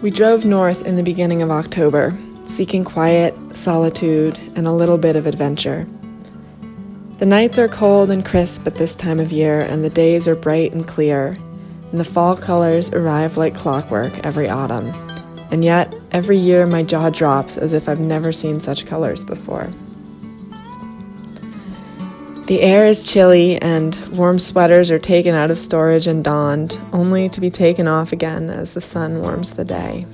We drove north in the beginning of October, seeking quiet, solitude, and a little bit of adventure. The nights are cold and crisp at this time of year, and the days are bright and clear, and the fall colors arrive like clockwork every autumn. And yet, every year my jaw drops as if I've never seen such colors before. The air is chilly, and warm sweaters are taken out of storage and donned, only to be taken off again as the sun warms the day.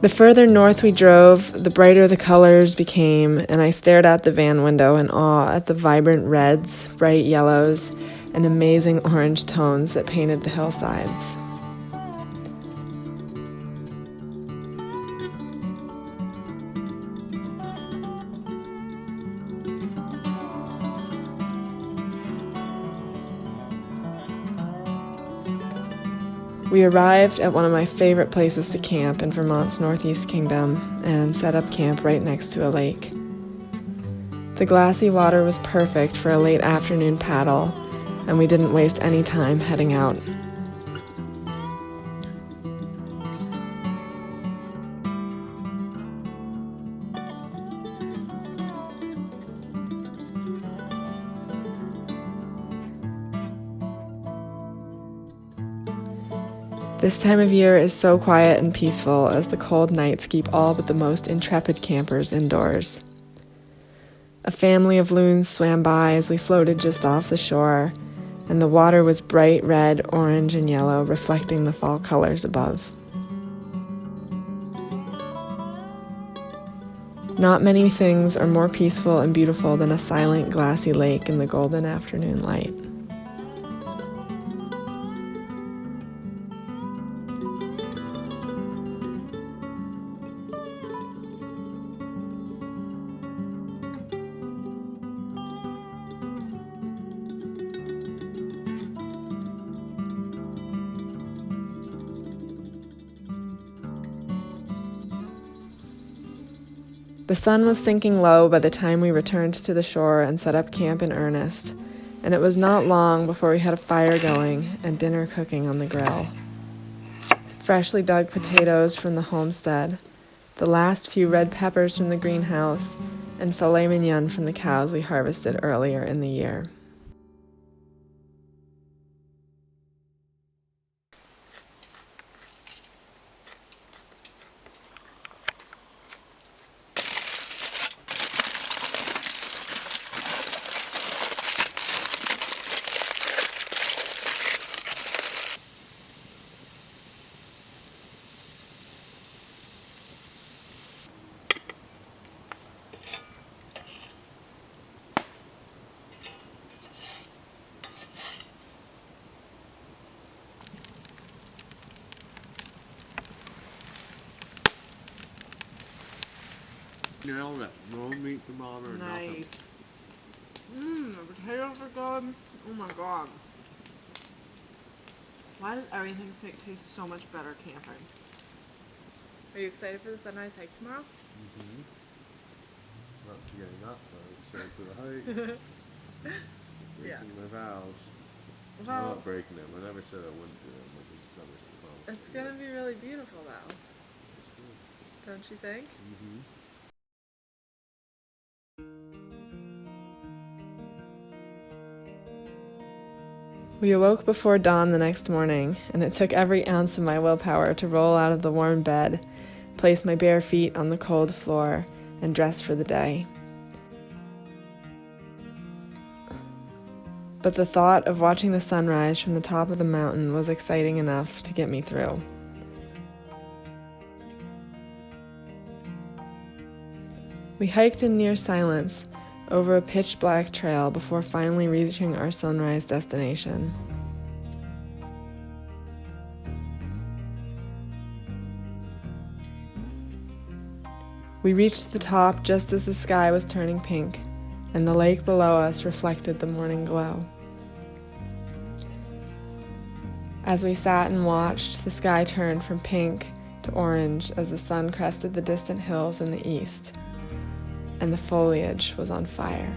The further north we drove, the brighter the colors became, and I stared out the van window in awe at the vibrant reds, bright yellows, and amazing orange tones that painted the hillsides. We arrived at one of my favorite places to camp in Vermont's Northeast Kingdom and set up camp right next to a lake. The glassy water was perfect for a late afternoon paddle, and we didn't waste any time heading out. This time of year is so quiet and peaceful as the cold nights keep all but the most intrepid campers indoors. A family of loons swam by as we floated just off the shore, and the water was bright red, orange, and yellow, reflecting the fall colors above. Not many things are more peaceful and beautiful than a silent, glassy lake in the golden afternoon light. The sun was sinking low by the time we returned to the shore and set up camp in earnest, and it was not long before we had a fire going and dinner cooking on the grill. Freshly dug potatoes from the homestead, the last few red peppers from the greenhouse, and filet mignon from the cows we harvested earlier in the year. Nailed it. No meat thermometer or nothing. The potatoes are good. Oh my god. Why does everything taste so much better camping? Are you excited for the sunrise hike tomorrow? Mm-hmm. Not getting up, but excited for the hike. Breaking my vows. I'm not breaking them. I never said I wouldn't do them. I just never said It's gonna be really beautiful though. Don't you think? Mm-hmm. We awoke before dawn the next morning, and it took every ounce of my willpower to roll out of the warm bed, place my bare feet on the cold floor, and dress for the day. But the thought of watching the sunrise from the top of the mountain was exciting enough to get me through. We hiked in near silence over a pitch-black trail before finally reaching our sunrise destination. We reached the top just as the sky was turning pink, and the lake below us reflected the morning glow. As we sat and watched, the sky turned from pink to orange as the sun crested the distant hills in the east, and the foliage was on fire.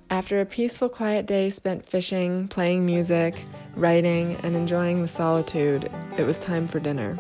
After a peaceful, quiet day spent fishing, playing music, writing, and enjoying the solitude, it was time for dinner.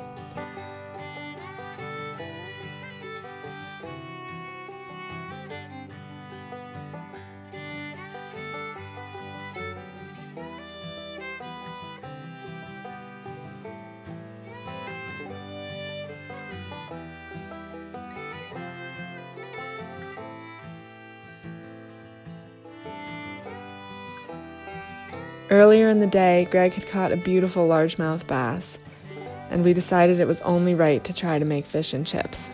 Earlier in the day, Greg had caught a beautiful largemouth bass, and we decided it was only right to try to make fish and chips.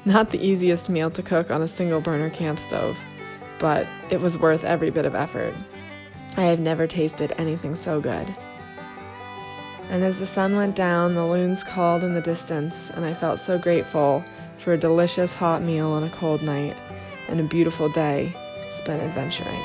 Not the easiest meal to cook on a single burner camp stove, but it was worth every bit of effort. I have never tasted anything so good. And as the sun went down, the loons called in the distance, and I felt so grateful for a delicious hot meal on a cold night and a beautiful day spent adventuring.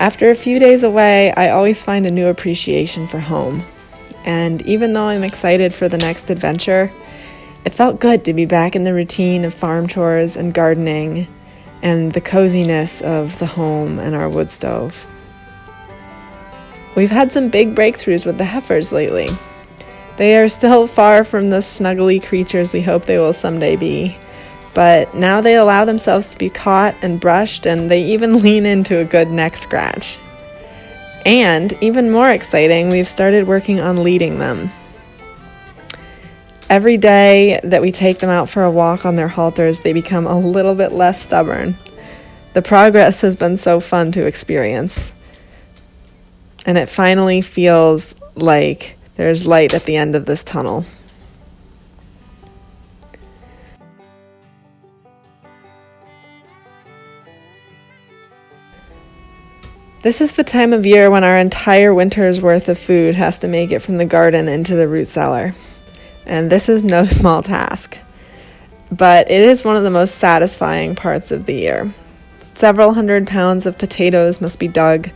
After a few days away, I always find a new appreciation for home. And even though I'm excited for the next adventure, it felt good to be back in the routine of farm chores and gardening and the coziness of the home and our wood stove. We've had some big breakthroughs with the heifers lately. They are still far from the snuggly creatures we hope they will someday be. But now they allow themselves to be caught and brushed, and they even lean into a good neck scratch. And, even more exciting, we've started working on leading them. Every day that we take them out for a walk on their halters, they become a little bit less stubborn. The progress has been so fun to experience. And it finally feels like there's light at the end of this tunnel. This is the time of year when our entire winter's worth of food has to make it from the garden into the root cellar. And this is no small task. But it is one of the most satisfying parts of the year. Several 100 pounds of potatoes must be dug,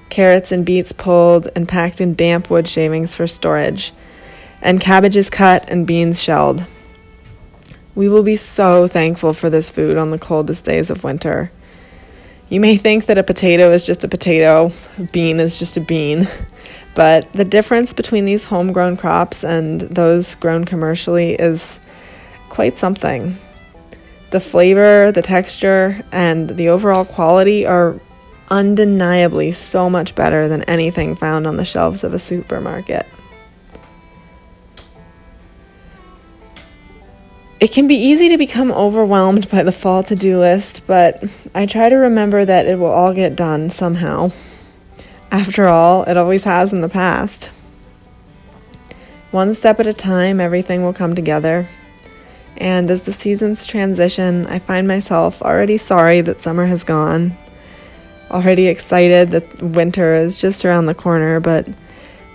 carrots and beets pulled and packed in damp wood shavings for storage, and cabbages cut and beans shelled. We will be so thankful for this food on the coldest days of winter. You may think that a potato is just a potato, a bean is just a bean, but the difference between these homegrown crops and those grown commercially is quite something. The flavor, the texture, and the overall quality are undeniably so much better than anything found on the shelves of a supermarket. It can be easy to become overwhelmed by the fall to-do list, but I try to remember that it will all get done somehow. After all, it always has in the past. One step at a time, everything will come together. And as the seasons transition, I find myself already sorry that summer has gone, already excited that winter is just around the corner, but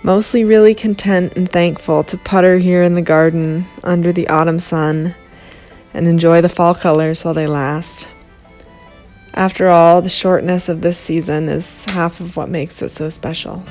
mostly really content and thankful to putter here in the garden under the autumn sun and enjoy the fall colors while they last. After all, the shortness of this season is half of what makes it so special.